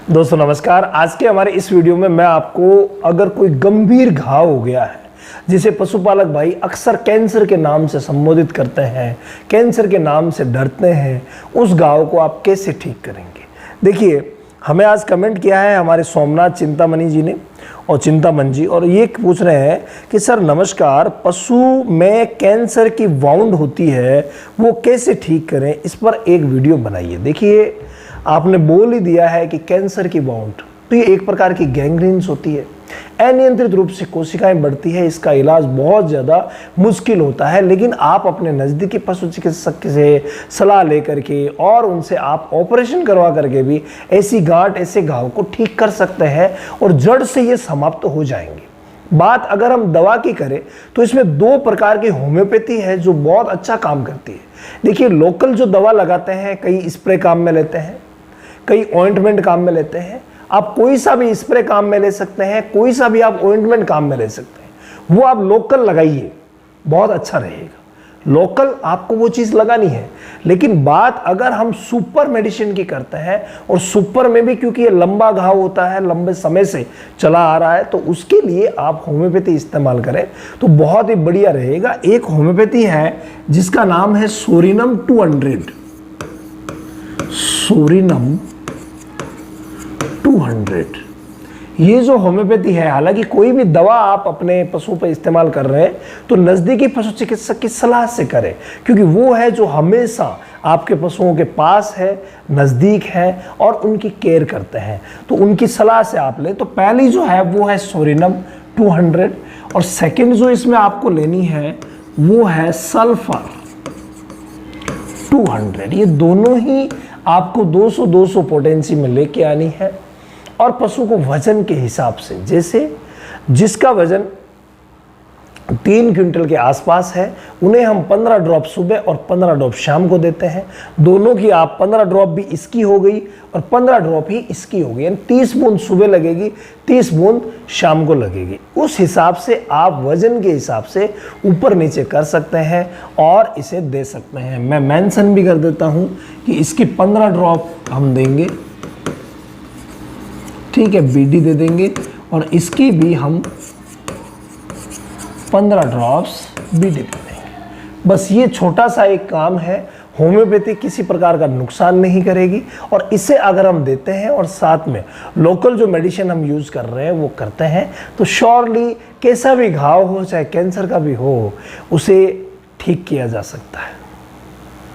दोस्तों नमस्कार। आज के हमारे इस वीडियो में मैं आपको अगर कोई गंभीर घाव हो गया है जिसे पशुपालक भाई अक्सर कैंसर के नाम से संबोधित करते हैं, कैंसर के नाम से डरते हैं, उस घाव को आप कैसे ठीक करेंगे। देखिए, हमें आज कमेंट किया है हमारे सोमनाथ चिंतामणि जी ने और चिंतामन जी, और ये पूछ रहे हैं कि सर नमस्कार, पशु में कैंसर की वाउंड होती है वो कैसे ठीक करें, इस पर एक वीडियो बनाइए। देखिए, आपने बोल ही दिया है कि कैंसर की वाउंड तो ये एक प्रकार की गैंग्रीन्स होती है, अनियंत्रित रूप से कोशिकाएं बढ़ती है, इसका इलाज बहुत ज़्यादा मुश्किल होता है। लेकिन आप अपने नज़दीकी पशु चिकित्सक से सलाह लेकर के और उनसे आप ऑपरेशन करवा करके भी ऐसी गांठ, ऐसे घाव को ठीक कर सकते हैं और जड़ से ये समाप्त हो जाएंगे। बात अगर हम दवा की करें तो इसमें दो प्रकार की होम्योपैथी है जो बहुत अच्छा काम करती है। देखिए, लोकल जो दवा लगाते हैं, कई स्प्रे काम में लेते हैं, कई ऑइंटमेंट काम में लेते हैं। आप कोई सा भी स्प्रे काम में ले सकते हैं, कोई सा भी आप ऑइंटमेंट काम में ले सकते हैं, वो आप लोकल लगाइए, बहुत अच्छा रहेगा। लोकल आपको वो चीज़ लगानी है। लेकिन बात अगर हम सुपर मेडिसिन की करते हैं, और सुपर में भी क्योंकि ये लंबा घाव होता है, लंबे समय से चला आ रहा है, तो उसके लिए आप होम्योपैथी इस्तेमाल करें तो बहुत ही बढ़िया रहेगा। एक होम्योपैथी है जिसका नाम है सोरिनम 200। सोरिनम 200 ये जो होम्योपैथी है, हालांकि कोई भी दवा आप अपने पशु पर इस्तेमाल कर रहे हैं तो नज़दीकी पशु चिकित्सक की सलाह से करें, क्योंकि वो है जो हमेशा आपके पशुओं के पास है, नज़दीक है और उनकी केयर करते हैं, तो उनकी सलाह से आप लें। तो पहली जो है वो है सोरिनम 200, और सेकेंड जो इसमें आपको लेनी है वो है सल्फर 200। ये दोनों ही आपको 200-200 पोटेंसी में लेके आनी है, और पशु को वजन के हिसाब से, जैसे जिसका वजन 3 क्विंटल के आसपास है उन्हें हम 15 ड्रॉप सुबह और 15 ड्रॉप शाम को देते हैं। दोनों की आप 15 ड्रॉप भी इसकी हो गई और 15 ड्रॉप ही इसकी हो गई, यानी 30 बूंद सुबह लगेगी, 30 बूंद शाम को लगेगी। उस हिसाब से आप वजन के हिसाब से ऊपर नीचे कर सकते हैं और इसे दे सकते हैं। मैं मेंशन भी कर देता हूं कि इसकी 15 ड्रॉप हम देंगे, ठीक है, बीडी दे देंगे, और इसकी भी हम 15 ड्रॉप्स बीडी दे देंगे। बस ये छोटा सा एक काम है, होम्योपैथी किसी प्रकार का नुकसान नहीं करेगी, और इसे अगर हम देते हैं और साथ में लोकल जो मेडिसिन हम यूज़ कर रहे हैं वो करते हैं, तो श्योरली कैसा भी घाव हो, चाहे कैंसर का भी हो, उसे ठीक किया जा सकता है।